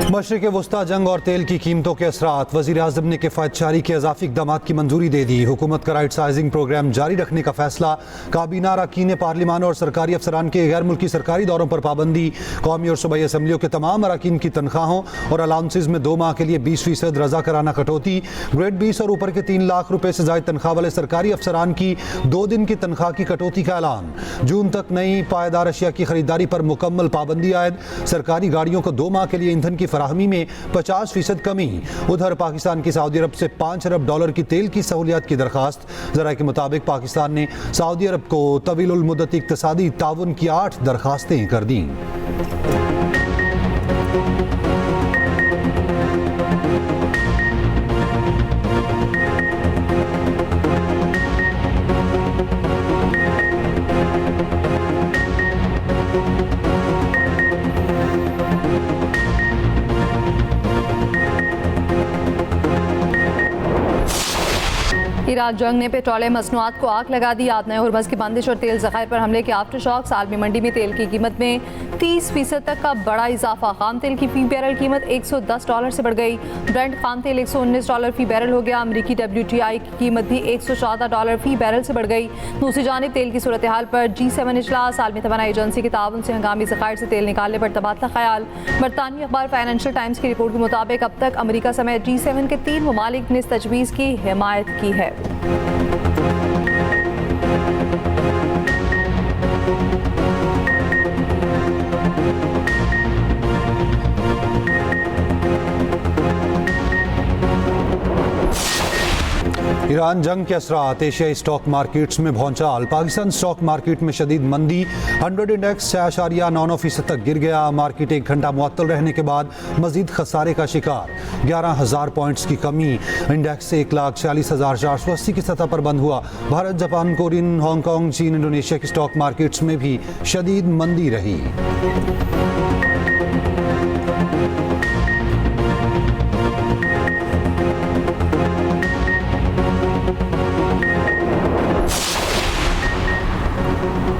मशरिक़ वस्ता जंग और तेल की कीमतों के असरात। वज़ीर आज़म ने किफ़ायतशारी के इज़ाफ़ी इक़दामात की मंजूरी दे दी। हुकूमत का राइट साइजिंग प्रोग्राम जारी रखने का फैसला। काबीना अरकान पार्लिमान और सरकारी अफसरान के गैर मुल्की सरकारी दौरों पर पाबंदी। कौमी और सूबाई असम्बलियों के तमाम अरकान की तनख्वाहों और अलाउंसेज में 2 माह के लिए 20% रजा कराना कटौती। ग्रेड 20 और ऊपर के 3 लाख रुपए से ज़ायद तनख्वाह वाले सरकारी अफसरान की 2 दिन की तनख्वाह की कटौती का ऐलान। जून तक नई पायदार अशिया की खरीदारी पर मुकम्मल पाबंदी आयद। सरकारी गाड़ियों को 2 माह के लिए ईंधन की फराहमी में 50% कमी। उधर पाकिस्तान की सऊदी अरब से $5 अरब की तेल की सहूलियत की दरखास्त। ज़राए के मुताबिक पाकिस्तान ने सऊदी अरब को तवील उल मुद्दत इक़्तिसादी ताउन की 8 दरखास्तें कर दी। इराक जंग ने पेट्रोलियम मसनूआत को आग लगा दी। आदनाए हुर्मज़ की बंदिश और तेल ज़खायर पर हमले के आफ्टर शॉक्स। आलमी मंडी में तेल की कीमत में 30% तक का बड़ा इजाफा। खाम तेल की फी बैरल कीमत $110 से बढ़ गई। ब्रेंट खाम तेल $119 फी बैरल हो गया। अमरीकी WTI की कीमत भी $114 फी बैरल से बढ़ गई। दूसरी जानिब तेल की सूरत हाल पर G7 इजलास। आलमी तवानाई एजेंसी के ताउन से हंगामी ज़खायर से तेल निकालने पर तबादला ख्याल। बरतानवी अखबार फाइनेंशियल टाइम्स की रिपोर्ट के मुताबिक अब तक अमरीका समेत G7 के 3 ममालिक ने इस तजवीज़ की हिमायत की है। ईरान जंग के असरात। एशियाई स्टॉक मार्केट्स में भौचाल। पाकिस्तान स्टॉक मार्केट में शदीद मंदी। 100 इंडेक्स 6.99% तक गिर गया। मार्केट 1 घंटा मुअत्तल रहने के बाद मजीद खसारे का शिकार। 11,000 पॉइंट्स की कमी। इंडेक्स 1,46,480 की सतह पर बंद हुआ। भारत, जापान, कोरियन, हांगकांग, चीन, इंडोनेशिया के स्टॉक मार्केट्स में भी शदीद मंदी रही।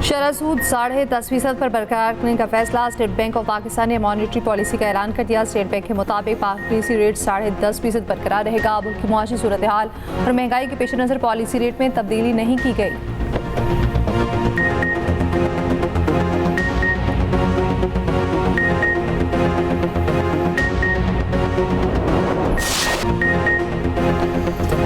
शरह सूद 10.5% पर बरकरार रखने का फैसला। स्टेट बैंक ऑफ पाकिस्तान ने मॉनेटरी पॉलिसी का ऐलान कर दिया। स्टेट बैंक के मुताबिक पॉलिसी रेट 10.5% बरकरार रहेगा। मुल्क की मुआशी सूरत हाल और महंगाई के पेश नज़र पॉलिसी रेट में तब्दीली नहीं की गई।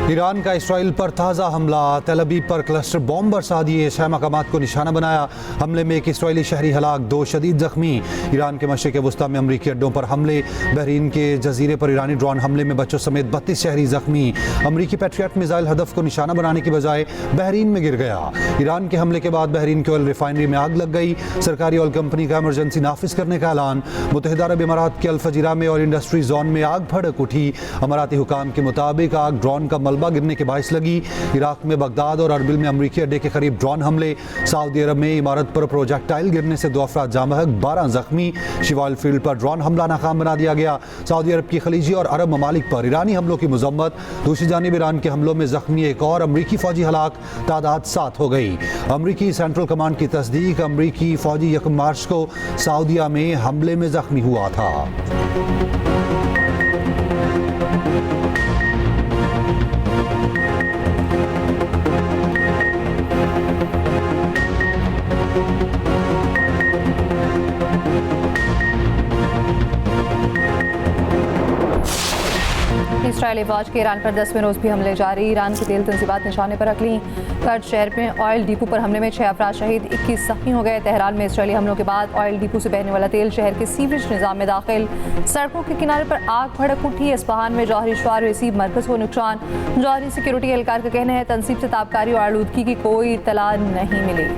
ईरान का इसराइल पर ताज़ा हमला। तेल अवीव पर क्लस्टर बॉम्ब बरसा दिए। 6 मकामात को निशाना बनाया। हमले में एक इसराइली शहरी हलाक, 2 शदीद जख्मी। ईरान के मशरिक़ वस्ता में अमरीकी अड्डों पर हमले। बहरीन के जजीरे पर ईरानी ड्रोन हमले में बच्चों समेत 32 शहरी जख्मी। अमरीकी पैट्रियट मिसाइल हदफ को निशाना बनाने की बजाय बहरीन में गिर गया। ईरान के हमले के बाद बहरीन की ऑयल रिफाइनरी में आग लग गई। सरकारी ऑयल कंपनी का इमरजेंसी नाफिज करने का ऐलान। मुत्तहिदा अरब इमारात के अल फजीरा में ऑयल इंडस्ट्री जोन में आग भड़क उठी। अमाराती हुकाम के मुताबिक आग ड्रोन का मलबा गिरने के बायस लगी। इराक में बगदाद और अरबिल में अमरीकी अड्डे के करीब ड्रोन हमले। सऊदी अरब में इमारत पर प्रोजेक्टाइल गिरने से 2 अफराद जाँ बहक, 12 जख्मी। शिवाल फील्ड पर ड्रोन हमला नाकाम बना दिया गया। सऊदी अरब की खलीजी और अरब ममालिक पर ईरानी हमलों की मजम्मत। दूसरी जानिब ईरान के हमलों में जख्मी एक और अमरीकी फौजी हलाक, तादाद 7 हो गई। अमरीकी सेंट्रल कमांड की तस्दीक। अमरीकी फौजी 1 मार्च को सऊदीया में हमले में जख्मी हुआ था। इसराइली फौज के ईरान पर 10वें रोज भी हमले जारी। ईरान की तेल तंजीबात निशाने पर रख ली। कर्द शहर में ऑयल डिपो पर हमले में 6 अफराद शहीद, 21 जख्मी हो गए। तेहरान में इसराइली हमलों के बाद ऑयल डिपो से बहने वाला तेल शहर के सीवरेज निज़ाम में दाखिल। सड़कों के किनारे पर आग भड़क उठी। इस्फहान में जौहरी शवार रिसीव मरकज़ को नुकसान। जौहरी सिक्योरिटी एहलकार का कहना है तनसीब से ताबकारी और आलूदगी की कोई इत्तला नहीं मिली।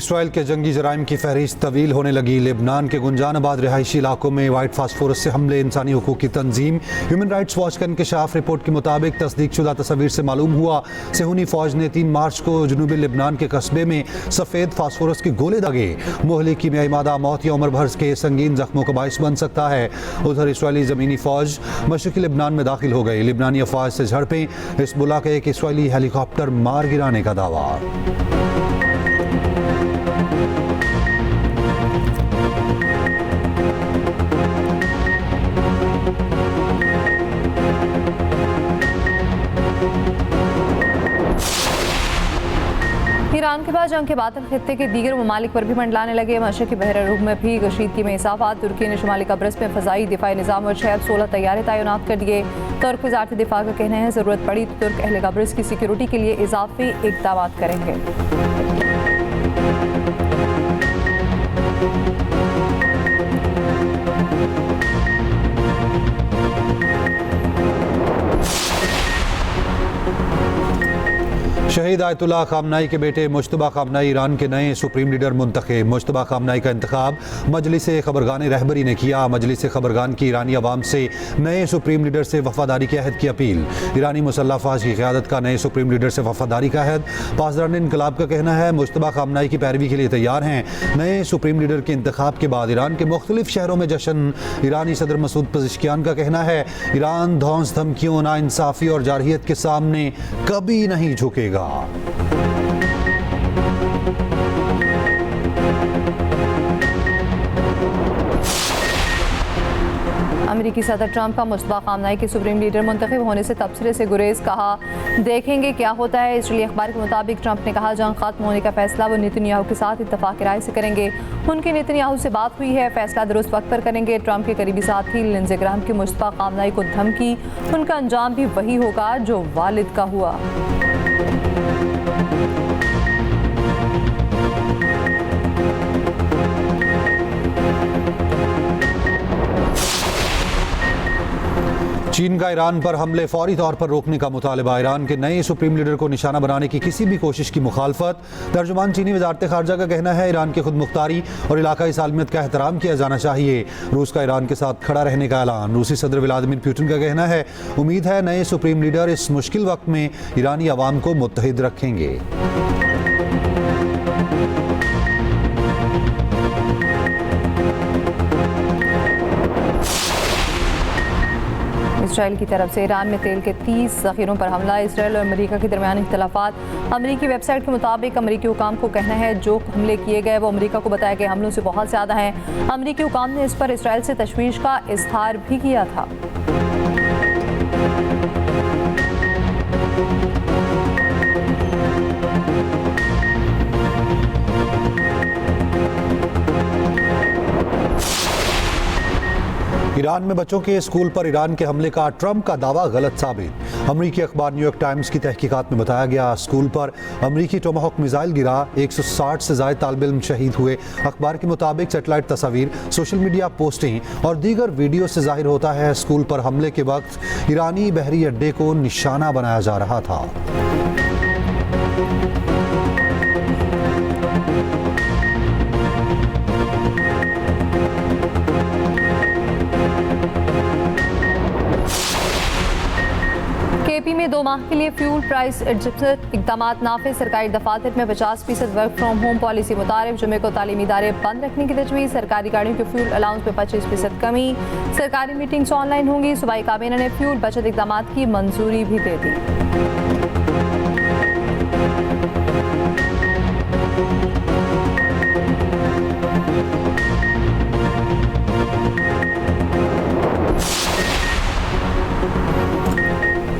इसराइल के जंगी जराइम की फहरिस्त तवील होने लगी। लेबनान के गुंजानाबाद रिहायशी इलाकों में वाइट फास्फोरस से हमले। इंसानी हुकूक की तंजीम ह्यूमन राइट्स वॉच का इंकशाफ रिपोर्ट के मुताबिक तस्दीकशुदा तस्वीर से मालूम हुआ सेहूनी फौज ने 3 मार्च को जनूबी लेबनान के कस्बे में सफ़ेद फास्फोरस के गोले दागे। मोहली कीमियाई मादा मौत या उम्र भर के संगीन जख्मों का बायस बन सकता है। उधर इसराइली ज़मीनी फौज मशरक़ी लेबनान में दाखिल हो गई। लेबनानी अफवाज से झड़पें, हिज़्बुल्लाह का एक इसराइली हेलीकॉप्टर मार गिराने का दावा। ईरान के बाद जंग के बातल खित्ते के दीगर ममालिक पर भी मंडलाने लगे। मशरक़ी बहर रुम में भी कशीदगी में इजाफा। तुर्की ने शुमाली कब्रस में फ़ज़ाई दिफाई निज़ाम और 16 तैयारे तैनात कर दिए। तुर्क वज़ारत दिफा का कहना है ज़रूरत पड़ी तो तुर्क अहले कब्रस की सिक्योरिटी के लिए इजाफी इक़दाम करेंगे। शहीद आयतुल्लाह खामनाई के बेटे मुश्तबा खामनाई ईरान के नए सुप्रीम लीडर मुंतखब। मुश्तबा खामनाई का इंतखाब मजलिस खबरगान रहबरी ने किया। मजलिस खबरगान की ईरानी अवाम से नए सुप्रीम लीडर से वफादारी के अहद की अपील। ईरानी मुसल्लह अफवाज की क़यादत का नए सुप्रीम लीडर से वफादारी का अहद। पासदारान इनकलाब का कहना है मुश्तबा खामनाई की पैरवी के लिए तैयार हैं। नए सुप्रीम लीडर के इंतखाब के बाद ईरान के मुख्तलिफ शहरों में जश्न। ईरानी सदर मसूद पज़ेश्कियान का कहना है ईरान धौंस धमकियों, नाइंसाफ़ी और जारहियत के सामने कभी नहीं झुकेगा। अमेरिकी सदर ट्रंप का मुश्तबा खामनाई के सुप्रीम लीडर मुंतखब होने से तबसरे से गुरेज। कहा देखेंगे क्या होता है। इसराइली अखबार के मुताबिक ट्रंप ने कहा जंग खत्म होने का फैसला वो नेतन्याहू के साथ इत्तफाक राय से करेंगे। उनकी नेतन्याहू से बात हुई है, फैसला दुरुस्त वक्त पर करेंगे। ट्रंप के करीबी साथी लिंडसे ग्राहम की मुश्तबा खामनाई को धमकी, उनका अंजाम भी वही होगा जो वालिद का हुआ। चीन का ईरान पर हमले फौरी तौर पर रोकने का मुतालबा। ईरान के नए सुप्रीम लीडर को निशाना बनाने की किसी भी कोशिश की मुखालफत। तर्जुमान चीनी वज़ारत ख़ारजा का कहना है ईरान की खुद मुख्तारी और इलाकाई सालमियत का एहतराम किया जाना चाहिए। रूस का ईरान के साथ खड़ा रहने का ऐलान। रूसी सदर व्लादिमीर पुतिन का कहना है उम्मीद है नए सुप्रीम लीडर इस मुश्किल वक्त में ईरानी अवाम को मुत्तहिद रखेंगे। इसराइल की तरफ से ईरान में तेल के 30 ज़ख़ीरों पर हमला। इसराइल और अमेरिका के दरमियान इख्तलाफात। अमेरिकी वेबसाइट के मुताबिक अमेरिकी हुकाम को कहना है जो हमले किए गए वो अमेरिका को बताए गए हमलों से बहुत ज़्यादा हैं। अमेरिकी हुकाम ने इस पर इसराइल से तशवीश का इज़हार भी किया था। ईरान में बच्चों के स्कूल पर ईरान के हमले का ट्रंप का दावा गलत साबित। अमेरिकी अखबार न्यूयॉर्क टाइम्स की तहकीकात में बताया गया स्कूल पर अमेरिकी टोमाहॉक मिसाइल गिरा। 160 से ज़ायद तालिब इल्म शहीद हुए। अखबार के मुताबिक सेटेलाइट तस्वीर, सोशल मीडिया पोस्टें और दीगर वीडियो से जाहिर होता है स्कूल पर हमले के वक्त ईरानी बहरी अड्डे को निशाना बनाया जा रहा था। केपी में 2 माह के लिए फ्यूल प्राइस एडजस्टमेंट इक़दाम नाफिज। सरकारी दफातर में 50% वर्क फ्राम होम पॉलिसी मुतारिफ। जुमे को तालीमी इदारे बंद रखने की तजवीज़। सरकारी गाड़ियों के फ्यूल अलाउंस में 25% कमी। सरकारी मीटिंग्स ऑनलाइन होंगी। सूबाई काबीना ने फ्यूल बचत इक़दाम की मंजूरी भी दे दी।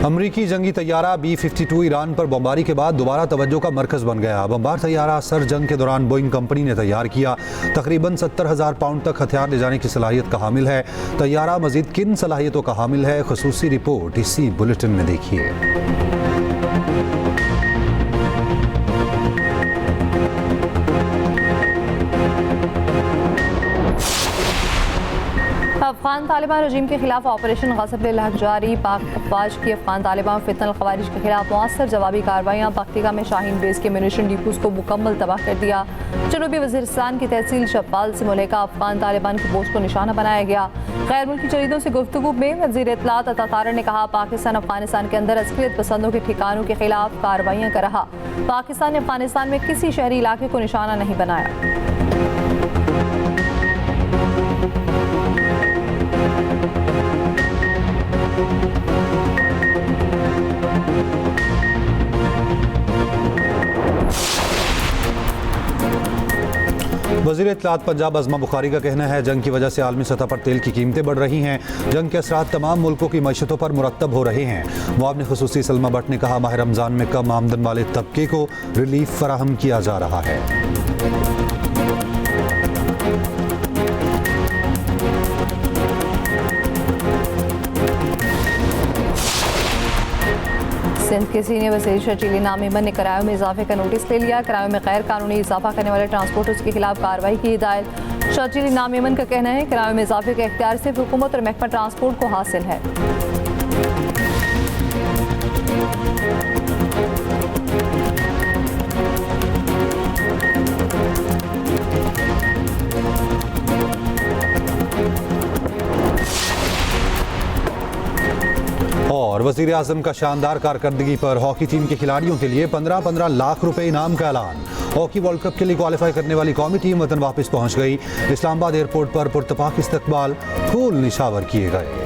अमरीकी जंगी तैयारा B-52 ईरान पर बमबारी के बाद दोबारा तवज्जो का मरकज़ बन गया। बमबार तैयारा सर जंग के दौरान बोइंग कंपनी ने तैयार किया। तकरीबन 70,000 पाउंड तक हथियार ले जाने की सलाहियत का हामिल है। तैयारा मजीद किन सलाहियतों का हामिल है, खुसूसी रिपोर्ट इसी बुलेटिन में देखिए। अफगान तालिबान रजीम के खिलाफ ऑपरेशन ग़ज़ब-ए-लहक जारी। पाक अफवाज की अफगान तालिबान फितनल ख़वारिज के खिलाफ मौसर जवाबी कार्रवाइयाँ। पख्तिका में शाहीन बेस के म्यूनिशन डिपोज़ को मुकम्मल तबाह कर दिया। जनूबी वज़ीरिस्तान की तहसील शब्बाल से मुल्का अफगान तालिबान की पोस्ट को निशाना बनाया गया। गैर मुल्की जरीदों से गुफ्तगू में वज़ीर इत्तलात अता तारर ने कहा, पाकिस्तान अफगानिस्तान के अंदर अस्करियत पसंदों के ठिकानों के खिलाफ कार्रवाइयाँ कर रहा। पाकिस्तान ने अफगानिस्तान में किसी शहरी इलाके को निशाना नहीं बनाया। वज़ीर इत्तलात पंजाब अज़मा बुखारी का कहना है, जंग की वजह से आलमी सतह पर तेल की कीमतें बढ़ रही हैं। जंग के असरात तमाम मुल्कों की मईशतों पर मुरतब हो रहे हैं। मुआविन ख़ुसूसी सलमा भट्ट ने कहा, माह रमज़ान में कम आमदन वाले तबके को रिलीफ फराहम किया जा रहा है। सिंध के सीनियर वज़ीर शर्जील इनाम मेमन ने किरायों में इजाफे का नोटिस ले लिया। किरायों में गैर कानूनी इजाफा करने वाले ट्रांसपोर्टर्स के खिलाफ कार्रवाई की हिदायत। शर्जील इनाम मेमन का कहना है, किरायों में इजाफे का इख्तियार सिर्फ हुकूमत और महकमा ट्रांसपोर्ट को हासिल है। और वज़ीर आज़म का शानदार कारकर्दगी पर हॉकी टीम के खिलाड़ियों के लिए 15-15 लाख रुपए इनाम का ऐलान। हॉकी वर्ल्ड कप के लिए क्वालिफाई करने वाली कौमी टीम वतन वापस पहुंच गई। इस्लामाबाद एयरपोर्ट पर पुरतपाक इस्तकबाल, फूल निशावर किए गए।